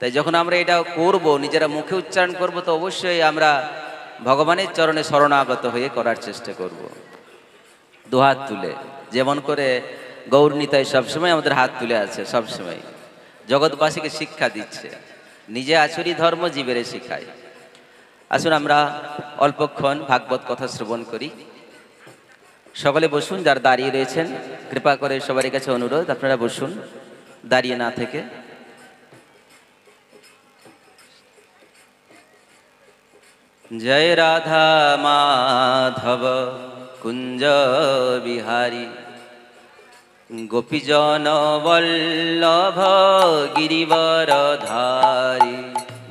তাই যখন আমরা এটা করব, নিজেরা মুখে উচ্চারণ করব, তো অবশ্যই আমরা ভগবানের চরণে শরণাগত হয়ে করার চেষ্টা করব। দুহাত তুলে, যেমন করে গৌরনীতায় সবসময় আমাদের হাত তুলে আছে, সবসময় জগৎবাসীকে শিক্ষা দিচ্ছে, নিজে আচরি ধর্ম জীবেরে শিখায়। আসুন আমরা অল্পক্ষণ ভাগবত কথা শ্রবণ করি। সকলে বসুন, যারা দাঁড়িয়ে রয়েছেন কৃপা করে সবার কাছে অনুরোধ আপনারা বসুন, দাঁড়িয়ে না থেকে। জয় রাধা মাধব কুঞ্জ বিহারী, গোপীজন বল্লভ গিরিবর ধারী।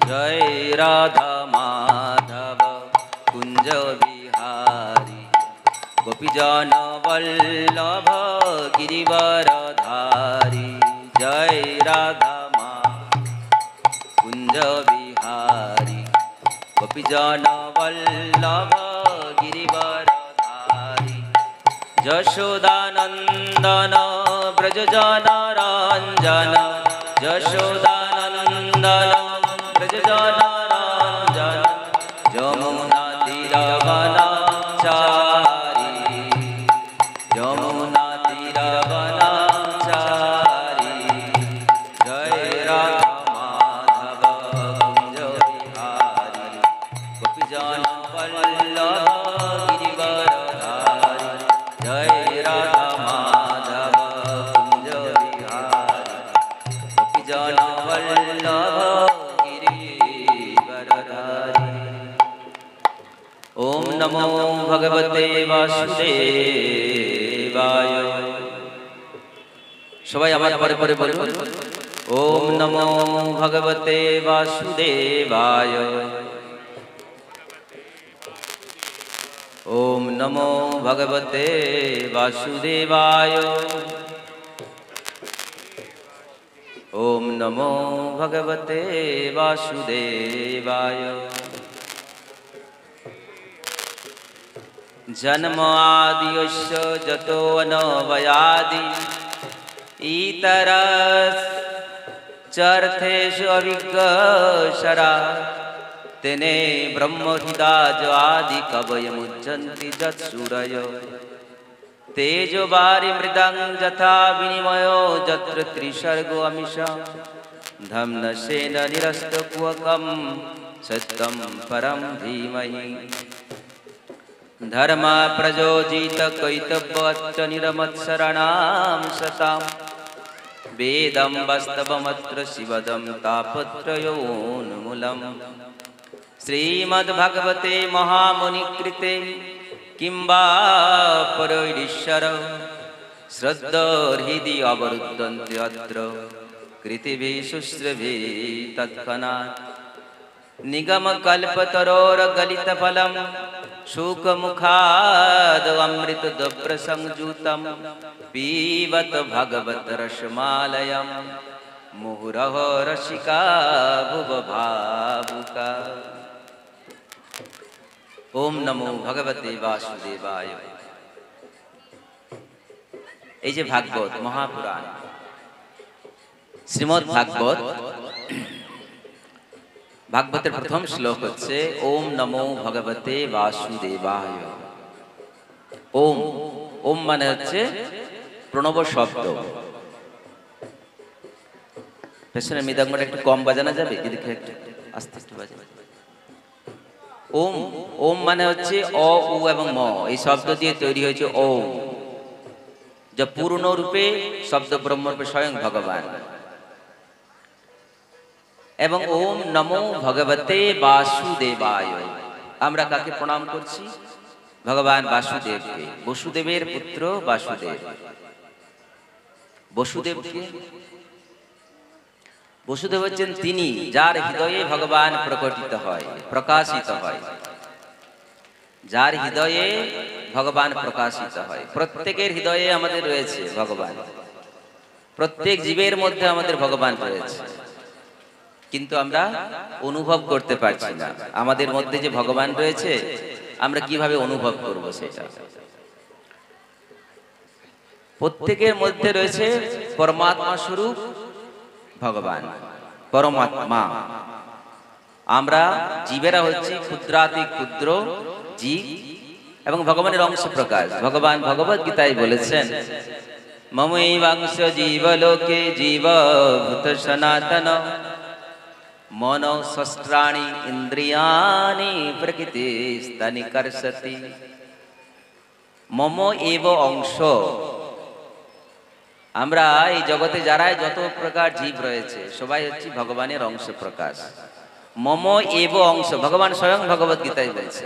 জয় রাধা মাধব কুঞ্জ বিহারী, গোপীজন বল্লভ গিরিবর ধারী। জয় রাধা কুঞ্জ বিহারী, গোপীজন বল্লভ গিরিবর ধারী। যশোদানন্দন ব্রজজন রঞ্জন, যশোদানন্দন ব্রজজন রঞ্জন। যমুনা তীরবনচারী, যমুনা তীরবনচারী। জয় রাধা মাধব কুঞ্জ বিহারী, গোপীজন বল্লভ গিরিবর ধারী। জয় রাধা মাধব কুঞ্জ বিহারী, গোপীজন বল্লভ গিরিবর ধারী। ওম নমো ভগবতে বাসুদেবায়। সবাই আমার পরে পরে বলুন, ওম নমো ভগবতে বাসুদেবায়। ওম নমো ভগবতে বাসুদেবায়। ওম নমো ভগবতে বাসুদেবায়। জন্ম আদিয়স্য যতো অনবয়াদি, ইতরস চর্থেষু অভিজ্ঞসরা। তেনে ব্রহ্মহৃদাজ আদি কবয় মুজ্জন্তি যৎসূরয়। তেজো বারি মৃদং যথা বিনিময়, যত্র ত্রিসর্গো অমিষা। ধম্নসেন নিরস্ত কুহকম, সত্যম পরম ধীমহি। ধর্ম প্রযোজিত কৈতব্যচ্চ নিরমৎসরণাম সতাম। বেদম বাস্তবমত্র শিবদম তাপত্রয়োন্মূলম। শ্রীমদ্ভগবতে মহামুনিকৃতে কিং वा পরৈরীশ্বর। শ্রদ্ধর্হৃদি অবরুদ্ধন্তে অত্র, কৃতিভিঃ শুশ্রুভিঃ তৎক্ষণাৎ। নিগমকল্পতरोर्गलितफलं, शुकमुखाद् अमृतद्रवसंयुतं। पीबत भगवत रसमालयं, मुहुरहो रसिका भुवभावुका। ओम नमो भगवते वासुदेवाय। এই যে ভাগবত মহাপুরাণ, শ্রীমদ্ ভাগবত, ভাগবতের প্রথম শ্লোক হচ্ছে ওম নমো ভগবতে বাসুদেবায়। ওম, ওম মানে হচ্ছে প্রণব শব্দ। পেছনের মৃদঙ্গটা একটু কম বাজানো যাবে? এদিকে একটু আস্তে আস্তে বাজানো। ওম, ওম মানে হচ্ছে অ, উ এবং ম, এই শব্দ দিয়ে তৈরি হয়েছে ওম, যা পূর্ণ রূপে শব্দ ব্রহ্মরূপে স্বয়ং ভগবান। এবং ওম নমো ভগবতে বাসুদেবায়, আমরা কাকে প্রণাম করছি? ভগবান বাসুদেবকে, বসুদেবের পুত্র বাসুদেব। বসুদেবকে, বসুদেব হচ্ছেন তিনি যার হৃদয়ে ভগবান প্রকটিত হয়, প্রকাশিত হয়। যার হৃদয়ে ভগবান প্রকাশিত হয়। প্রত্যেকের হৃদয়ে আমাদের রয়েছে ভগবান, প্রত্যেক জীবের মধ্যে আমাদের ভগবান রয়েছে, কিন্তু আমরা অনুভব করতে পারছি না। আমাদের মধ্যে যে ভগবান রয়েছে আমরা কিভাবে অনুভব করব সেটা? প্রত্যেকের মধ্যে রয়েছে পরমাত্মা স্বরূপ ভগবান। পরমাত্মা। আমরা জীবেরা হচ্ছি ক্ষুদ্রাতি ক্ষুদ্র জীব এবং ভগবানের অংশ প্রকাশ। ভগবান ভগবদ গীতায় বলেছেন, মমৈবাংশ জীবলোকে জীবভূত সনাতন মন শস্ত্রাণি ইন্দ্রিয়াণি প্রকৃতিস্তানি কর্ষতি। মম এব অংশ। আমরা এই জগতে যারা যত প্রকার জীব রয়েছে সবাই হচ্ছে ভগবানের অংশ প্রকাশ। মম এব অংশ, ভগবান স্বয়ং ভগবদ গীতায় বলছে,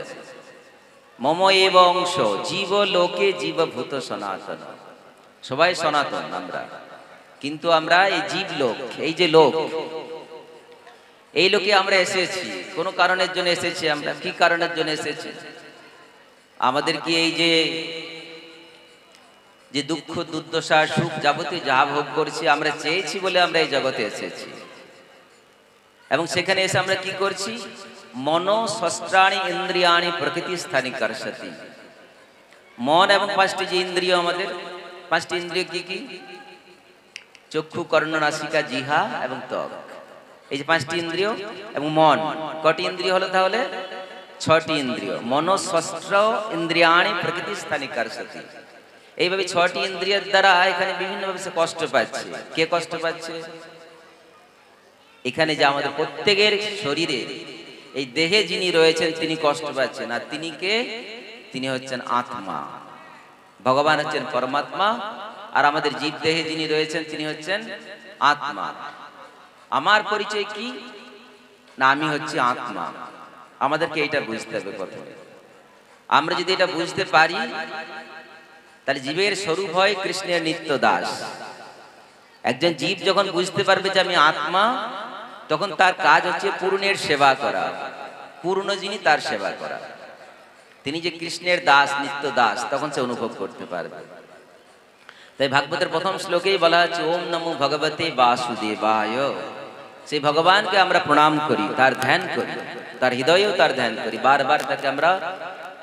মম এব অংশ জীব লোকে জীবভূত সনাতন। সবাই সনাতন আমরা, কিন্তু আমরা এই জীব লোক, এই যে লোক, এই লোকে আমরা এসেছি কোন কারণের জন্য এসেছি। আমরা কি কারণের জন্য এসেছি? আমাদের কি এই যে দুঃখ দুর্দশা সুখ যাবতীয় যা ভোগ করছি আমরা চেয়েছি বলে আমরা এই জগতে এসেছি। এবং সেখানে এসে আমরা কি করছি? মন শস্ত্রাণি ইন্দ্রিয়াণি প্রকৃতি স্থানি কর্ষতি। মন এবং পাঁচটি যে ইন্দ্রিয়, আমাদের পাঁচটি ইন্দ্রিয় কি কি? চক্ষু, কর্ণ, নাসিকা, জিহ্বা এবং ত্বক। এই যে পাঁচটি ইন্দ্রিয় এবং মন, কটি ইন্দ্রিয় হলো তাহলে? ছটি ইন্দ্রিয়। মন শস্ত্র ইন্দ্রিয়াণি প্রকৃতি স্থানি কর্ষতি। এইভাবে ছটি ইন্দ্রিয়ের দ্বারা এখানে বিভিন্নভাবে সে কষ্ট পাচ্ছে। কে কষ্ট পাচ্ছে? এখানে যে আমাদের প্রত্যেকের শরীরে এই দেহে যিনি রয়েছেন তিনি কষ্ট পাচ্ছেন। আর তিনি কে? তিনি হচ্ছেন আত্মা। ভগবান হচ্ছেন পরমাত্মা, আর আমাদের জীব দেহে যিনি রয়েছেন তিনি হচ্ছেন আত্মা। আমার পরিচয় কি? না, আমি হচ্ছি আত্মা। আমাদেরকে এইটা বুঝতে হবে প্রথমে। আমরা যদি এটা বুঝতে পারি তাহলে জীবের স্বরূপ হয় কৃষ্ণের নিত্য দাস। একজন জীব যখন বুঝতে পারবে যে আমি আত্মা, তখন তার কাজ হচ্ছে পূর্ণের সেবা করা। পূর্ণ যিনি, তার সেবা করা। তিনি যে কৃষ্ণের দাস, নিত্য দাস, তখন সে অনুভব করতে পারবে। তাই ভাগবতের প্রথম শ্লোকেই বলা হচ্ছে ওম নমো ভগবতে বাসুদেবায়। সেই ভগবানকে আমরা প্রণাম করি, তার ধ্যান করি, তার হৃদয়েও তার ধ্যান করি। বারবার তাকে আমরা,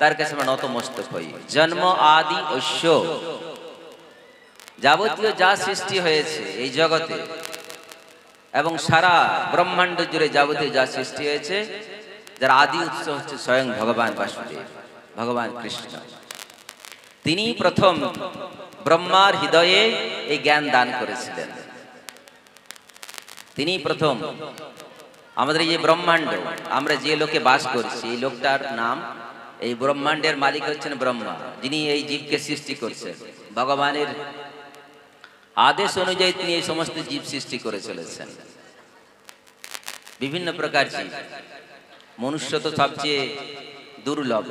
তার কাছে আমরা নতমস্তক হই। জন্ম আদি ঐশ্য, যাবতীয় যা সৃষ্টি হয়েছে এই জগতে এবং সারা ব্রহ্মাণ্ড জুড়ে যাবতীয় যা সৃষ্টি হয়েছে, যার আদি উৎস হচ্ছে স্বয়ং ভগবান বাসুদেব, ভগবান কৃষ্ণ। তিনি প্রথম ব্রহ্মার হৃদয়ে এই জ্ঞান দান করেছিলেন। তিনি প্রথম আমাদের এই যে ব্রহ্মাণ্ড, আমরা যে লোকে বাস করছি, এই লোকটার নাম, এই ব্রহ্মাণ্ডের মালিক হচ্ছেন ব্রহ্মা, যিনি এই জীবকে সৃষ্টি করছেন। ভগবানের আদেশ অনুযায়ী তিনি এই সমস্ত জীব সৃষ্টি করে চলেছেন। বিভিন্ন প্রকার জীব। মনুষ্য তো সবচেয়ে দুর্লভ,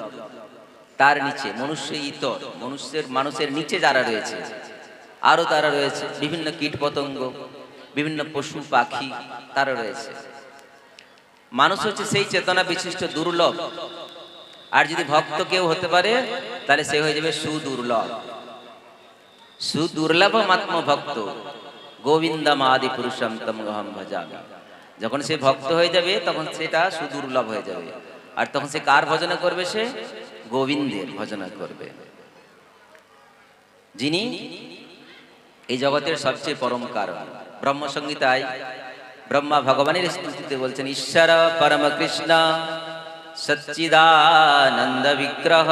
তার নিচে মনুষ্য ইতর, মানুষের নিচে যারা রয়েছে আরো তারা রয়েছে, বিভিন্ন কীট পতঙ্গ, বিভিন্ন পশু পাখি তারা রয়েছে। মানুষ হচ্ছে সেই চেতনা বিশিষ্ট দুর্লভ। আর যদি ভক্ত কেউ হতে পারে তাহলে সে হয়ে যাবে সুদুর্লভ। সুদুর্লভ মাত্ম ভক্ত গোবিন্দম আদি পুরুষম তম অহম ভজামি। যখন সে ভক্ত হয়ে যাবে তখন সেটা সুদুর্লভ হয়ে যাবে। আর তখন সে কার ভজনা করবে? সে গোবিন্দের ভজনা করবে, যিনি এই জগতের সবচেয়ে পরম কারণ। ব্রহ্মসংহিতায় ব্রহ্মা ভগবানের স্তুতিতে বলছেন, ঈশ্বর পরম কৃষ্ণ সচ্চিদানন্দ বিগ্রহ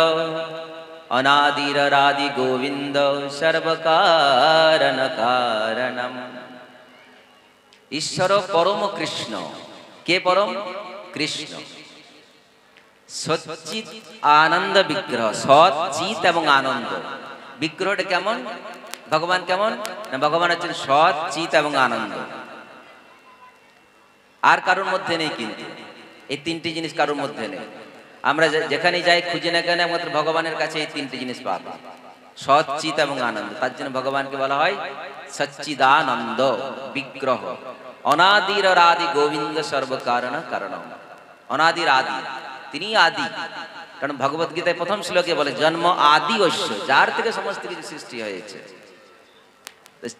অনাদির রাদি গোবিন্দ সর্বকারণ কারণম। ঈশ্বর পরম কৃষ্ণ। কে পরম? কৃষ্ণ। সচ্চিত আনন্দ বিগ্রহ, সৎ, চিত এবং আনন্দ। বিগ্রহটা কেমন? ভগবান কেমন? না, ভগবান হচ্ছেন সৎ, চিত এবং আনন্দ। আর কারোর মধ্যে নেই, কিন্তু এই তিনটি জিনিস কারোর মধ্যে নেই। আমরা যেখানে যাই খুঁজে না কেন একমাত্র ভগবানের কাছে এই তিনটি জিনিস পাবো, সৎ, চিত এবং আনন্দ। তার জন্য ভগবানকে বলা হয় সচ্চিদানন্দ বিগ্রহ অনাদির আদি গোবিন্দ সর্বকারণ কারণম। অনাদির আদি, তিনি আদি। কারণ ভগবত গীতায় প্রথম শ্লোকে বলে জন্ম আদি ঐশ্য, যার থেকে সমস্ত কিছু সৃষ্টি হয়েছে।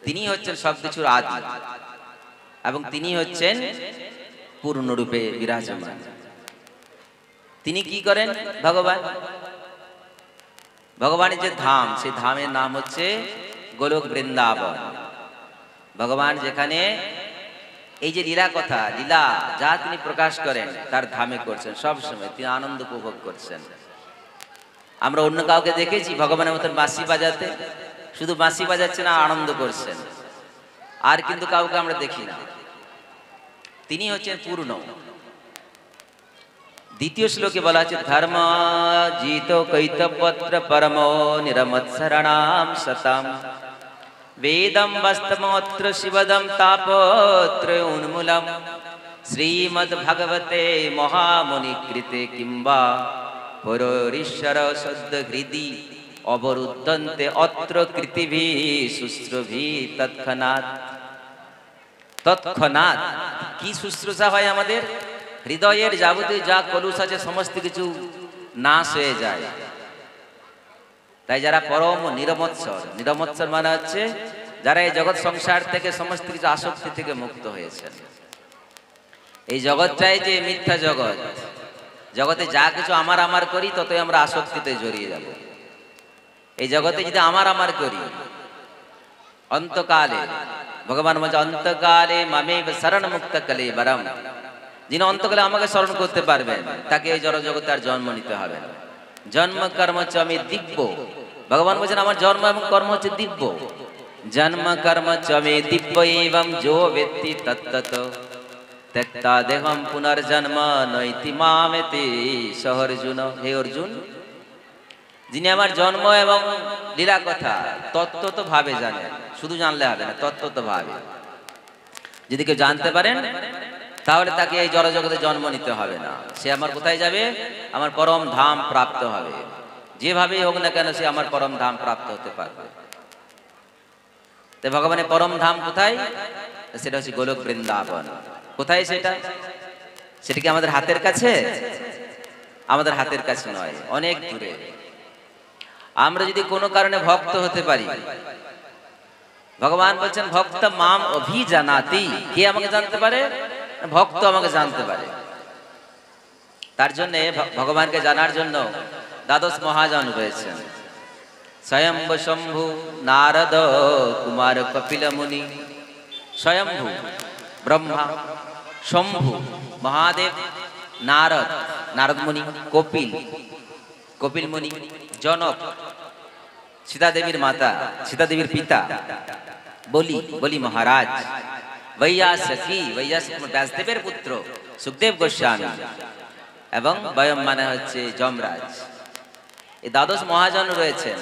তিনি হচ্ছেন সবকিছুর আদি এবং তিনি হচ্ছেন পূর্ণরূপে বিরাজমান। তিনি কি করেন? ভগবান, ভগবানের যে ধাম, সেই ধামের নাম হচ্ছে গোলক বৃন্দাবন। ভগবান যেখানে এই যে লীলা কথা, লীলা যা তিনি প্রকাশ করেন তার ধামে করছেন, সব সময় তিনি আনন্দ উপভোগ করছেন। আমরা অন্য কাউকে দেখেছি ভগবানের মতন বাঁশি বাজাতে? শুধু বাঁশি বাজাচ্ছেন আর আনন্দ করছেন, আর কিন্তু কাউকে আমরা দেখি না। তিনি হচ্ছেন পূর্ণ। দ্বিতীয় শ্লোকে বলা আছে, ধর্ম জিত কৈতপত্র পরম নিরমৎসরণাম সতাম বেদম বস্তমোত্র শিবদম তাপত্র উন্মূলম শ্রীমদ ভগবতে মহামুনি কৃতে কিংবা পরীশ্বর সদ্য হৃদি অবরুদ্ধন্তে অত্র কৃতিভি শুশ্রুভি তৎক্ষণাৎ। তৎক্ষণাৎ কি শুশ্রূষা হয় আমাদের? হৃদয়ের যাবতীয় যা কলুষ আছে সমস্ত কিছু নাশ হয়ে যায়। তাই যারা পরম নিরমৎসর, নিরমৎসর মানে হচ্ছে যারা এই জগৎ সংসার থেকে সমস্ত কিছু আসক্তি থেকে মুক্ত হয়েছেন। এই জগৎটাই যে মিথ্যা জগৎ, জগতে যা কিছু আমার আমার করি ততই আমরা আসক্তিতে জড়িয়ে যাব। এই জগতে যদি আমার আমার করি, অন্তকালে ভগবান বলছে অন্তকালে মামেব শরণ মুক্ত কলে বরম, যিনি অন্তকালে আমাকে স্মরণ করতে পারবেন তাকে এই জড় জগতে আর জন্ম নিতে হবে না। জন্ম কর্ম চ আমি দিব্য, ভগবান বলছেন আমার জন্ম এবং কর্ম হচ্ছে দিব্য। জন্ম কর্ম চ আমি দিব্য এবং যো ব্যক্তি তত্তত ত্যক্তা দেহম পুনর্জন্ম নৈতি মামেতি সহ অর্জুন। হে অর্জুন, যিনি আমার জন্ম এবং লীলা কথা তত্ত্বত ভাবে জানেন, শুধু জানলে হবে না, তত্ত্বত ভাবে যদি কেউ জানতে পারেন তাহলে তাকে এই জড় জগতে জন্ম নিতে হবে না। সে আমার কোথায় যাবে? আমার পরম ধাম প্রাপ্ত হবে। যেভাবেই হোক না কেন সে আমার পরম ধাম প্রাপ্ত হতে পারবে। তাই ভগবানের পরম ধাম কোথায়? সেটা হচ্ছে গোলক বৃন্দাবন। কোথায় সেটা? সেটা কি আমাদের হাতের কাছে? আমাদের হাতের কাছে নয়, অনেক দূরে। আমরা যদি কোনো কারণে ভক্ত হতে পারি, ভগবান বলছেন ভক্ত মাম অভিজানাতি, কে আমাকে জানতে পারে? ভক্ত আমাকে জানতে পারে। তার জন্য ভগবানকে জানার জন্য দ্বাদশ মহাজন রয়েছেন। স্বয়ম্ভু শম্ভু নারদ কুমার কপিল মুনি। স্বয়ম্ভু ব্রহ্মা, শম্ভু মহাদেব, নারদ নারদ মুনি, কপিল কপিল মুনি, জনক সীতা দেবীর মাতা, সীতা দেবীর পিতা বলি, বলি মহারাজ, বৈয়াসী, বৈয়াসী ব্যাসদেবের পুত্র সুখদেব গোস্বামী, এবং বয়ম মানে হচ্ছে যমরাজ। এই দ্বাদশ মহাজন রয়েছেন,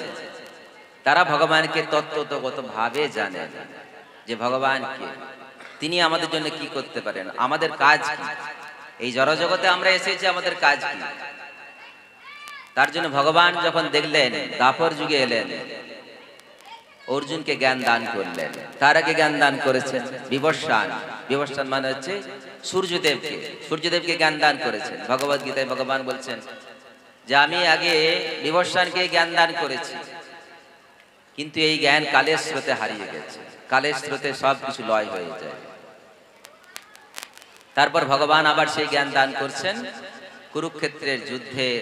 তারা ভগবানকে তত্ত্বগত ভাবে জানেন যে ভগবান কে, তিনি আমাদের জন্য কি করতে পারেন, আমাদের কাজ কি, এই জড়জগতে আমরা এসেছি আমাদের কাজ কি। তার জন্য ভগবান যখন দেখলেন দ্বাপর যুগে এলেন, অর্জুনকে জ্ঞান দান করলেন। তার আগে জ্ঞান দান করেছেন বিবস্বান, বিবস্বান মানে হচ্ছে সূর্যদেবকে, সূর্যদেবকে জ্ঞান দান করেছেন। ভগবদ গীতায় ভগবান বলছেন যে আমি আগে বিবস্বানকে জ্ঞান দান করেছি, কিন্তু এই জ্ঞান কালের স্রোতে হারিয়ে গেছে, কালের স্রোতে সব কিছু লয় হয়ে যায়। তারপর ভগবান আবার সেই জ্ঞান দান করছেন কুরুক্ষেত্রের যুদ্ধের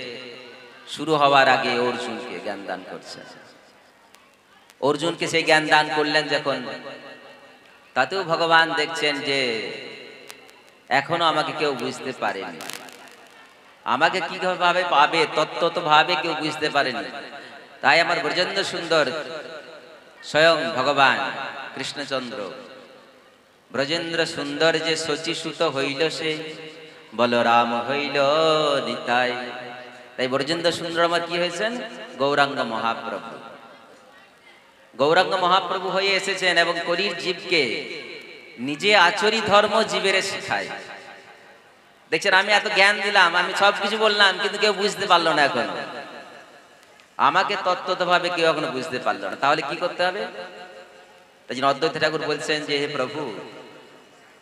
শুরু হওয়ার আগে অর্জুনকে জ্ঞান দান করছেন। অর্জুনকে সেই জ্ঞান দান করলেন যখন, তাতেও ভগবান দেখছেন যে এখনো আমাকে কেউ বুঝতে পারেনি, আমাকে কিভাবে পাবে তত্ত্বত ভাবে কেউ বুঝতে পারেনি। তাই আমার ব্রজেন্দ্র সুন্দর স্বয়ং ভগবান কৃষ্ণচন্দ্র, ব্রজেন্দ্র সুন্দর যে শচীসুত হইল সে বলরাম হইল নিতাই। তাই ব্রজেন্দ্র সুন্দর আমার কি হয়েছেন? গৌরাঙ্গ মহাপ্রভু। গৌরাঙ্গ মহাপ্রভু হয়ে এসেছেন এবং কলির জীবকে নিজে আচরি ধর্ম জীবের শিখায়। দেখছেন, আমি এত জ্ঞান দিলাম, আমি সবকিছু বললাম, কিন্তু কেউ বুঝতে পারলো না। এখন আমাকে তত্ত্বত ভাবে কেউ এখনো বুঝতে পারলো না, তাহলে কি করতে হবে? তাই জন্য অদ্বৈত ঠাকুর বলছেন যে হে প্রভু,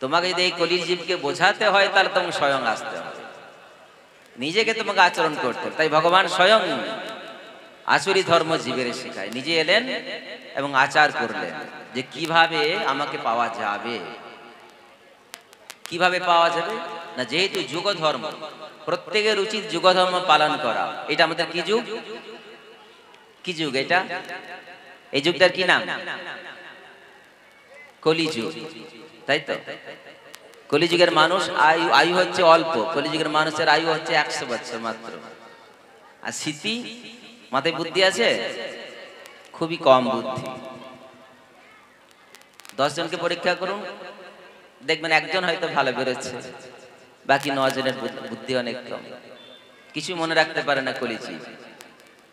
তোমাকে যদি এই কলির জীবকে বোঝাতে হয় তাহলে তোমাকে স্বয়ং আসতে হবে, নিজেকে তোমাকে আচরণ করতে। তাই ভগবান স্বয়ং আচরি ধর্ম জীবের শিখায়, নিজে এলেন এবং আচার করলেন যে কিভাবে আমাকে পাওয়া যাবে। কিভাবে পাওয়া যাবে না, যেহেতু যুগ ধর্ম, প্রত্যেকের উচিত যুগ ধর্ম পালন করা। এটা আমাদের কি যুগ? কি যুগ এটা? এই যুগটার কি নাম? কলি যুগ, তাই তো? কলিযুগের মানুষ আয়ু আয়ু হচ্ছে অল্প, কলিযুগের মানুষের আয়ু হচ্ছে 100 বছর মাত্র। আর স্মৃতি, মাথায় বুদ্ধি আছে, খুবই কম বুদ্ধি। 10 জনকে পরীক্ষা করুন, দেখবেন একজন হয়তো ভালো বেরোচ্ছে, বাকি 9 জনের বুদ্ধি অনেক কম, কিছু মনে রাখতে পারে না কলিযুগ।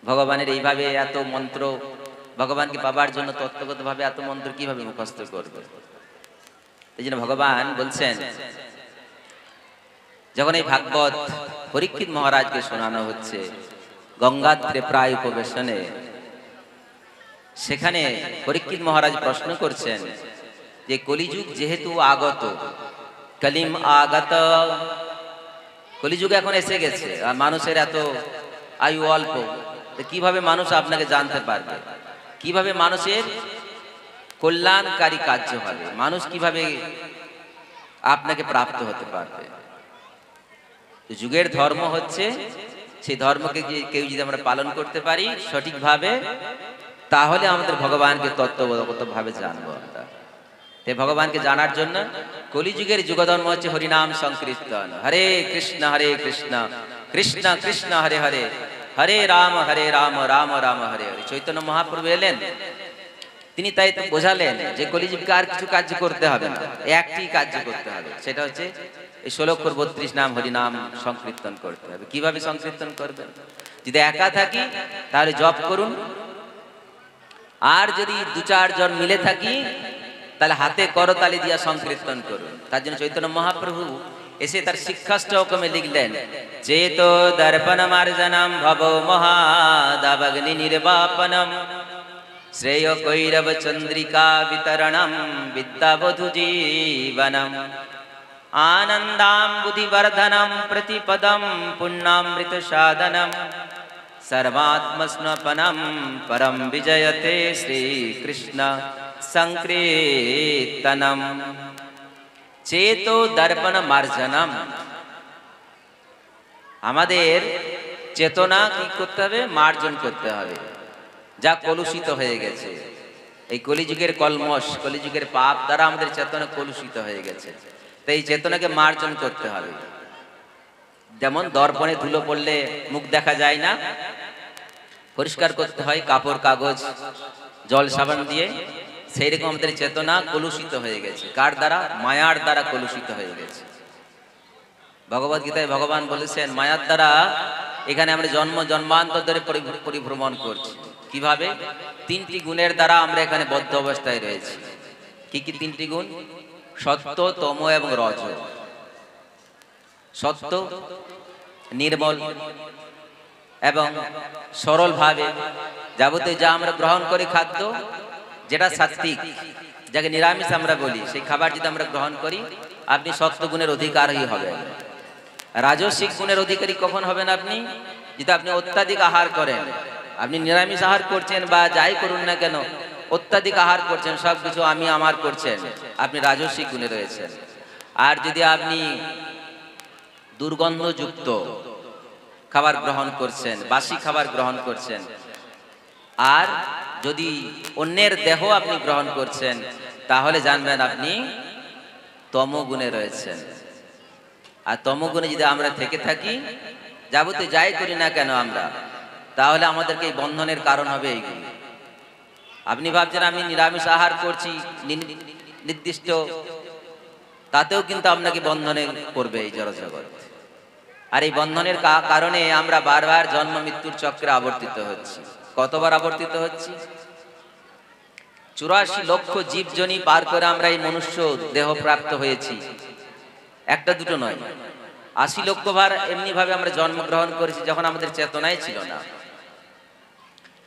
ভগবানের এইভাবে এত মন্ত্র, ভগবানকে পাবার জন্য তত্ত্বগত ভাবে এত মন্ত্র কিভাবে মুখস্থ করবে? এই জন্য ভগবান বলছেন, যখন এই ভাগবত পরীক্ষিত মহারাজকে শোনানো হচ্ছে গঙ্গাত্রে প্রায় উপবেশনে, সেখানে পরীক্ষিত মহারাজ প্রশ্ন করছেন যে কলিযুগ যেহেতু আগত, কলিম আগত, কলিযুগ এখন এসে গেছে আর মানুষের এত আয়ু অল্প, তো কিভাবে মানুষ আপনাকে জানতে পারবে? কিভাবে মানুষের কল্যাণকারী কার্য হবে? মানুষ কিভাবে আপনাকে প্রাপ্ত হতে পারবে? যুগের ধর্ম হচ্ছে, সেই ধর্মকে কেউ যদি আমরা পালন করতে পারি সঠিকভাবে, তাহলে আমাদের ভগবানকে তত্ত্বগত ভাবে জানবো আমরা। তাই ভগবানকে জানার জন্য কলিযুগের যুগধর্ম হচ্ছে হরিনাম সংকীর্তন, হরে কৃষ্ণ কৃষ্ণ কৃষ্ণ হরে হরে, হরে রাম রাম রাম হরে হরে। চৈতন্য মহাপ্রভু এলেন, তিনি তাই তো বোঝালেন যে কলিযুগকে আর কিছু কার্য করতে হবে না, একটি কার্য করতে হবে, সেটা হচ্ছে এই 1632 নাম হরিনাম সংকীর্তন করতে হবে। কিভাবে সংকীর্তন করবেন? যদি একা থাকি তাহলে জপ করুন, আর যদি 2-4 জন মিলে থাকি তাহলে হাতে করতালি দিয়া সংকীর্তন করুন। তার জন্য চৈতন্য মহাপ্রভু এসে তার শিক্ষাষ্টকমে লিখলেন, চেতো দর্পণ মার্জনম ভব মহাদাবগ্নি নির্বাপনম, শ্রেয় কৈরব চন্দ্রিকা বিতরণম বিদ্যাবধূ জীবনম, আনন্দাম্বুধিবর্ধনম প্রতিপদম পুণ্যামৃত সাধনম, सर्वात्मस्नपनम परम विजयते श्री कृष्ण संकीर्तनम। चेतो दर्पण मार्जनम, আমাদের চেতনা কি করতে হবে? মার্জন করতে হবে, যা কলুষিত হয়ে গেছে। এই কলিযুগের কলমশ, কলিযুগের পাপ দ্বারা আমাদের চেতনা কলুষিত হয়ে গেছে, তাই এই চেতনাকে মার্জন করতে হবে। যেমন দর্পণে ধুলো পড়লে মুখ দেখা যায় না, পরিষ্কার করতে হয় কাপড় কাগজ জল সাবান দিয়ে, সেই রকম আমাদের চেতনা কলুষিত হয়ে গেছে। কার দ্বারা? মায়ার দ্বারা কলুষিত হয়ে গেছে। ভগবদ গীতায় ভগবান বলেছেন, মায়ার দ্বারা এখানে আমরা জন্মান্তর ধরে পরিভ্রমণ করছি। কিভাবে? 3টি গুণের দ্বারা আমরা এখানে বদ্ধ অবস্থায় রয়েছি। কি কি 3টি গুণ? সত্য, তম এবং রজ। সত্য নির্মল এবং সরল ভাবে যাবতীয় যা আমরা গ্রহণ করি খাদ্য, যেটা সাত্বিক, যাকে নিরামিষ আমরা বলি, সেই খাবার যদি আমরা গ্রহণ করি, আপনি সত্য গুণের অধিকারী হবেন। রাজসিক গুণের অধিকারী কখন হবেন আপনি? যদি আপনি অত্যাধিক আহার করেন, আপনি নিরামিষ আহার করছেন বা যাই করুন না কেন, অত্যাধিক আহার করছেন, সবকিছু আমি আমার করছেন, আপনি রাজসিক গুণে রয়েছেন। আর যদি আপনি দুর্গন্ধযুক্ত খাবার গ্রহণ করছেন, বাসি খাবার গ্রহণ করছেন, আর যদি অন্যের দেহ আপনি গ্রহণ করছেন, তাহলে জানবেন আপনি তমগুণে রয়েছেন। আর তমগুণে যদি আমরা থেকে থাকি, যাবতীয় যাই করি না কেন আমরা, তাহলে আমাদেরকে এই বন্ধনের কারণ হবে এইগুলি। আপনি ভাবছেন আমি নিরামিষ আহার করছি নির্দিষ্ট, তাতেও কিন্তু আপনাকে বন্ধনে করবে এই জড়জগৎ। আর এই বন্ধনের কারণে আমরা বারবার জন্ম মৃত্যুর চক্রে আবর্তিত হচ্ছি। কতবার আবর্তিত হচ্ছি? 84 লক্ষ জীবজনী পার করে আমরা এই মনুষ্য দেহ প্রাপ্ত হয়েছি, একটা দুটো নয়। 80 লক্ষ বার এমনি ভাবে আমরা জন্মগ্রহণ করেছি যখন আমাদের চেতনাই ছিল না।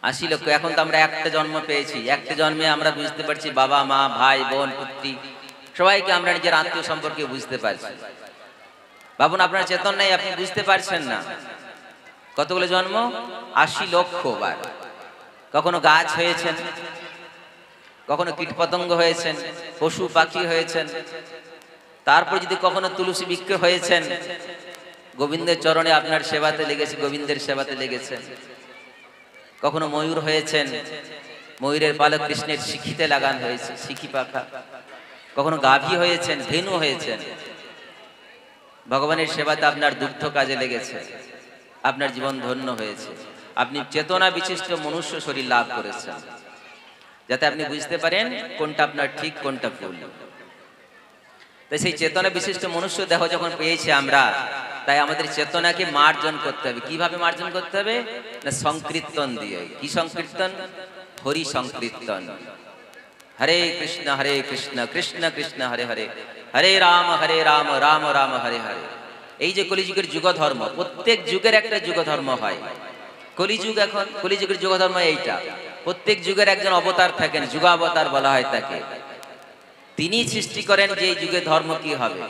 80 লক্ষ। এখন তো আমরা একটা জন্ম পেয়েছি, একটা জন্মে আমরা বুঝতে পারছি বাবা মা ভাই বোন পুত্রী সবাইকে আমরা নিজের আত্মীয় সম্পর্কে বুঝতে পারছি। ভাবুন, আপনার চেতন নাই, আপনি বুঝতে পারছেন না। কতগুলো জন্ম? 80 লক্ষ বার। কখনো গাছ হয়েছেন, কখনো কীটপতঙ্গ হয়েছেন, পশু পাখি হয়েছেন, তারপর যদি কখনো তুলসী বৃক্ষ হয়েছেন, গোবিন্দের চরণে আপনার সেবাতে লেগেছে, গোবিন্দের সেবাতে লেগেছেন। কখনো ময়ূর হয়েছেন, ময়ূরের পালক কৃষ্ণের শিখিতে লাগান হয়েছে, শিখি পাখা। কখনো গাভী হয়েছেন, ধেনু হয়েছেন, ভগবানের সেবাতে আপনার দুগ্ধ কাজে লেগেছে, আপনার জীবন ধন্য হয়েছে, আপনি চেতনা বিশিষ্ট মনুষ্য শরীর লাভ করেছেন, যাতে আপনি বুঝতে পারেন কোনটা আপনার ঠিক কোনটা ভুল। তাই সেই চেতনা বিশিষ্ট মনুষ্য দেহ যখন পেয়েছি আমরা, তাই আমাদের চেতনাকে মার্জন করতে হবে। কিভাবে মার্জন করতে হবে? না সংকীর্তন দিয়ে। কি সংকীর্তন? হরি সংকীর্তন। হরে কৃষ্ণ কৃষ্ণ কৃষ্ণ হরে হরে, হরে রাম রাম রাম হরে হরে। এই যে কলিযুগের যুগ ধর্ম, প্রত্যেক যুগের একটা যুগ ধর্ম হয়। কলিযুগ, এখন কলিযুগের যুগ ধর্ম এইটা। প্রত্যেক যুগের একজন অবতার থাকেন, যুগাবতার বলা হয় তাকে। তিনি সৃষ্টি করেন যে এই যুগের ধর্ম কি হবে।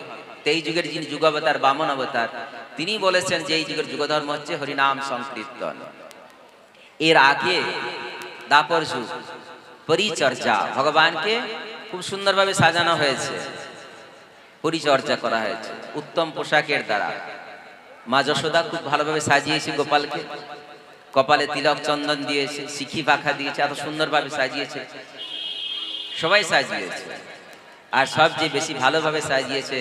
তো এই যুগের যিনি যুগাবতার, বামন অবতার, তিনি বলেছেন যে এই যুগের যুগ ধর্ম হচ্ছে হরিনাম সংকীর্তন। এর আগে দাপর যুগ, পরিচর্যা, ভগবানকে খুব সুন্দরভাবে সাজানো হয়েছে, পরিচর্যা করা হয়েছে উত্তম পোশাকের দ্বারা। মা যশোদা খুব ভালোভাবে সাজিয়েছে গোপালকে, কপালে তিলক চন্দন দিয়েছে, শিখি পাখা দিয়েছে, এত সুন্দরভাবে সাজিয়েছে, সবাই সাজিয়েছে। আর সবচেয়ে বেশি ভালোভাবে সাজিয়েছে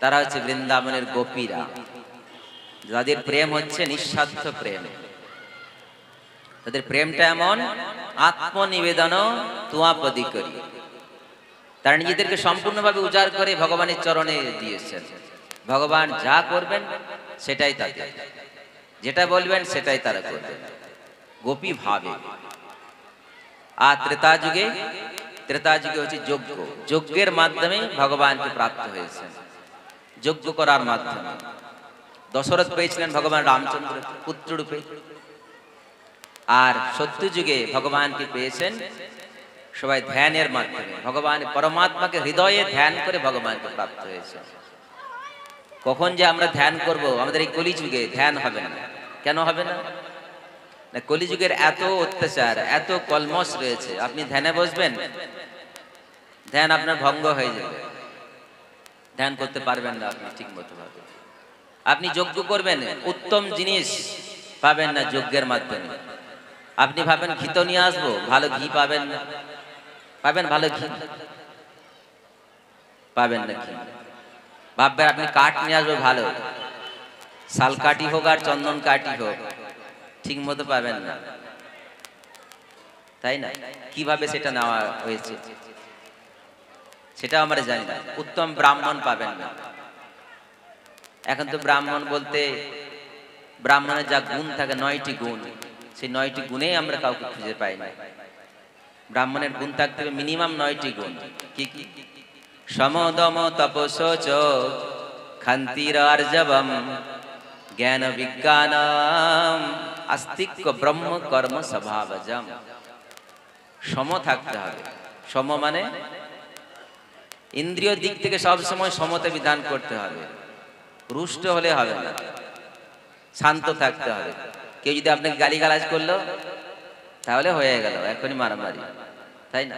তারা হচ্ছে বৃন্দাবনের গোপীরা, যাদের প্রেম হচ্ছে নিঃস্বার্থ প্রেম। তাদের প্রেমটা এমন, আত্মনিবেদন তুয়াপদি করি, তারা নিজেদেরকে সম্পূর্ণভাবে উজাড় করে ভগবানের চরণে দিয়েছেন। ভগবান যা করবেন সেটাই তাদের, যেটা বলবেন সেটাই তারা করবেন, গোপী ভাবে। আর ত্রেতা যুগে হচ্ছে যজ্ঞ, যজ্ঞের মাধ্যমে ভগবানকে প্রাপ্ত হয়েছেন, যজ্ঞ করার মাধ্যমে। দশরথ পেয়েছিলেন ভগবান রামচন্দ্র পুত্র রূপে। আর সত্য যুগে ভগবানকে পেয়েছেন সবাই ধ্যানের মাধ্যমে, ভগবান পরমাত্মাকে হৃদয়ে ধ্যান করে ভগবানকে প্রাপ্ত হয়েছে। কখন যে আমরা ধ্যান করব? আমাদের এই কলিযুগে ধ্যান হবে না। কেন হবে না? কলিযুগের এত অত্যাচার, এত কলমশ রয়েছে, আপনি ধ্যানে বসবেন, ধ্যান আপনার ভঙ্গ হয়ে যাবে, ধ্যান করতে পারবেন না আপনি ঠিক মতো ভাবে। আপনি যজ্ঞ করবেন, উত্তম জিনিস পাবেন না যজ্ঞের মাধ্যমে। আপনি ভাবেন ঘি তো নিয়ে আসবো, ভালো ঘি পাবেন না। পাবেন ভালো ঘি? পাবেন না ঘি। ভাববেন আপনি কাঠ নিয়ে আসবো ভালো, শাল কাঠি হোক আর চন্দন কাঠি হোক, ঠিক মতো পাবেন না, তাই না? কিভাবে সেটা নেওয়া হয়েছে সেটা আমরা জানি না। উত্তম ব্রাহ্মণ পাবেন না। এখন তো ব্রাহ্মণ বলতে ব্রাহ্মণের যা গুণ থাকে, 9টি গুণ, সেই 9টি গুণেই আমরা কাউকে খুঁজে পাই না। ব্রাহ্মণের গুণ থাকতে হবে মিনিমাম 9টি গুণ। কি কি? সমদম তপসোচ খান্তির আর্জবম জ্ঞান বিজ্ঞানম আস্তিক্য ব্রহ্ম কর্ম স্বভাবজম। সম থাকতে হবে। সম মানে ইন্দ্রিয় দিক থেকে সবসময় সমতা বিধান করতে হবে। রুষ্ট হলে হবে না, শান্ত থাকতে হবে। কেউ যদি আপনাকে গালিগালাজ করলো তাহলে হয়ে গেল, এখনই মারামারি, তাই না?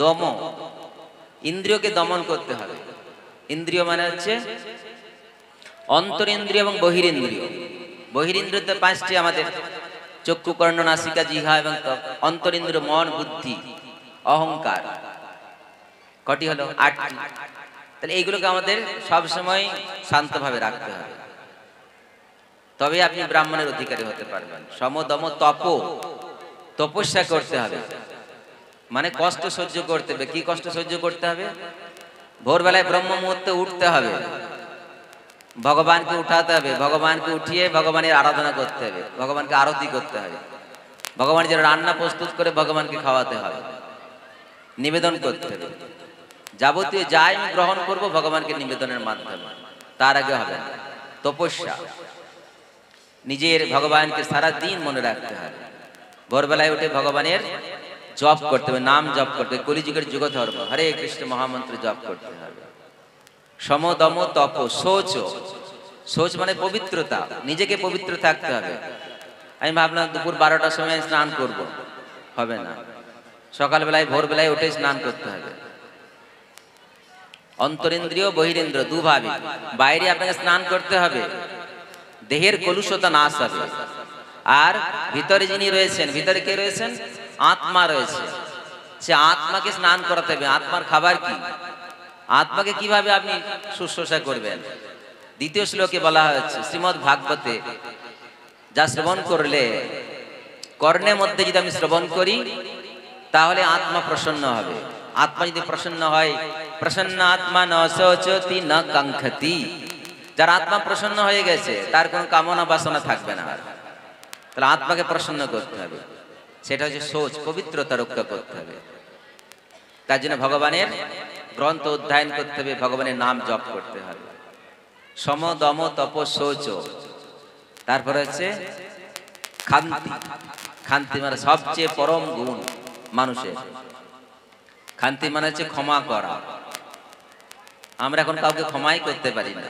দম, ইন্দ্রিয়কে দমন করতে হবে। ইন্দ্রিয় মানে হচ্ছে অন্তরিন্দ্রিয় এবং বহিরিন্দ্রিয়। বহিরিন্দ্রিয় তো 5টি আমাদের, চক্ষু কর্ণ নাসিকা জিহ্বা এবং ত্বক। অন্তরিন্দ্রিয় মন বুদ্ধি অহংকার, কটি হলো? 8টি। তাহলে এইগুলোকে আমাদের সবসময় শান্তভাবে রাখতে হবে, তবে আপনি ব্রাহ্মণের অধিকারী হতে পারবেন। সমদম তপ, তপস্যা করতে হবে, মানে কষ্ট সহ্য করতে হবে। কি কষ্ট সহ্য করতে হবে? ভোরবেলায় ব্রহ্ম মুহূর্তে উঠতে হবে, ভগবানকে উঠাতে হবে, ভগবানকে উঠিয়ে ভগবানের আরাধনা করতে হবে, ভগবানকে আরতি করতে হবে, ভগবান যেন রান্না প্রস্তুত করে ভগবানকে খাওয়াতে হবে, নিবেদন করতে হবে। যাবতীয় যাই আমি গ্রহণ করব ভগবানকে নিবেদনের মাধ্যমে, তার আগে হবে না। তপস্যা, নিজের ভগবানকে সারা দিন মনে রাখতে হবে। ভোরবেলায় উঠে ভগবানের জপ করতে হবে, নাম জপ করতে হবে। কলিযুগের যুগ ধর্ম হরে কৃষ্ণ মহামন্ত্র জপ করতে হবে। সমদম তপ শৌচ, শৌচ মানে পবিত্রতা, নিজেকে পবিত্র থাকতে হবে। আমি ভাবলাম দুপুর 12টার সময় স্নান করব, হবে না। সকালবেলায় ভোরবেলায় উঠে স্নান করতে হবে। অন্তরিন্দ্রিয় বহিরিন্দ্রিয় দুভাবে, বাইরে আপনাকে স্নান করতে হবে, দেহের কলুষতা নাশ হবে। আর ভিতরে যিনি রয়েছেন, ভিতরে কে রয়েছেন? আত্মা রয়েছে, সে আত্মাকে স্নান করাতে হবে। আত্মার খাবার কি? আত্মাকে কিভাবে আপনি শুশ্রূষা করবেন? দ্বিতীয় শ্লোকে বলা হয়েছে শ্রীমদ্ ভাগবতে, যা শ্রবণ করলে কর্ণের মধ্যে যদি আমি শ্রবণ করি তাহলে আত্মা প্রসন্ন হবে। আত্মা যদি প্রসন্ন হয়, প্রসন্ন আত্মা ন শোচতি ন কাঙ্ক্ষতি, যার আত্মা প্রসন্ন হয়ে গেছে তার কোনো কামনা বাসনা থাকবে না। তাহলে আত্মাকে প্রসন্ন করতে হবে, সেটা হচ্ছে শোচ, পবিত্রতা রক্ষা করতে হবে। তার জন্য ভগবানের গ্রন্থ অধ্যয়ন করতে হবে, ভগবানের নাম জপ করতে হবে। সম দম তপ শৌচ, তারপরে হচ্ছে ক্ষান্তি। ক্ষান্তি মানে সবচেয়ে পরম গুণ মানুষের। ক্ষান্তি মানে হচ্ছে ক্ষমা করা। আমরা এখন কাউকে ক্ষমাই করতে পারি না,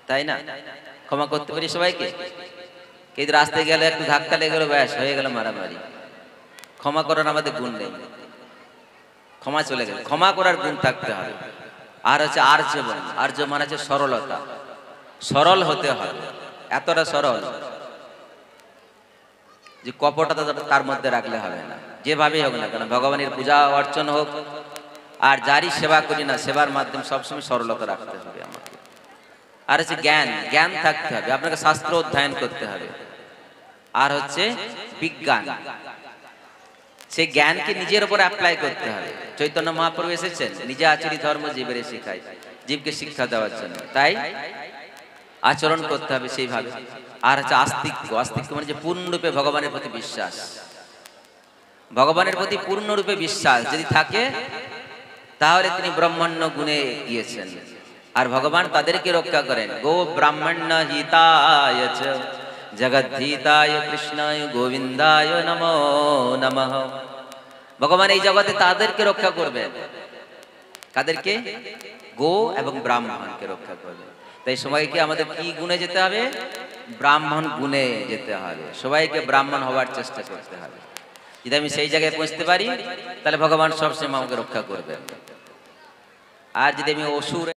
তাই না? ক্ষমা করতে পারি সবাইকে? কিন্তু রাস্তায় গেলে একটু ধাক্কা লেগে গেল, ব্যাস হয়ে গেল মারামারি। ক্ষমা করার আমাদের গুণ নেই, ক্ষমা চলে গেল। ক্ষমা করার গুণ থাকতে হবে। আর হচ্ছে আর্যবন, আর্য মানে হচ্ছে সরলতা, সরল হতে হবে। এতটা সরল যে কপটতা তার মধ্যে রাখলে হবে না, যেভাবেই হোক না কেন। ভগবানের পূজা অর্চন হোক আর যারই সেবা করি না, সেবার মাধ্যমে সবসময় সরলতা রাখতে হবে আমাকে। আর হচ্ছে জ্ঞান, জ্ঞান থাকতে হবে, আপনাকে শাস্ত্র অধ্যয়ন করতে হবে। আর হচ্ছে বিজ্ঞান, সেই জ্ঞানকে নিজের উপর অ্যাপ্লাই করতে হবে। চৈতন্য মহাপ্রভু এসেছেন নিজে আচরি ধর্ম জীবের শিখায়, জীবকে শিক্ষা দেওয়ার জন্য, তাই আচরণ করতে হবে সেইভাবে। আর হচ্ছে আস্তিক্য, আস্তিক্য মানে যে পূর্ণরূপে ভগবানের প্রতি বিশ্বাস। ভগবানের প্রতি পূর্ণরূপে বিশ্বাস যদি থাকে তাহলে তিনি ব্রহ্মণ্য গুণে গিয়েছেন। আর ভগবান তাদেরকে রক্ষা করেন। গো ব্রাহ্মণ্য হিতায় চ জগদ্ধিতায় কৃষ্ণায় গোবিন্দায় নমো নমঃ। ভগবান এই জগতে তাদেরকে রক্ষা করবেন। কাদেরকে? গো এবং ব্রাহ্মণকে রক্ষা করবেন। তাই সবাইকে আমাদের কি গুণে যেতে হবে? ব্রাহ্মণ গুণে যেতে হবে। সবাইকে ব্রাহ্মণ হওয়ার চেষ্টা করতে হবে। যদি আমি সেই জায়গায় পৌঁছতে পারি তাহলে ভগবান সবসময় আমাকে রক্ষা করবেন। আর যদি আমি অসুর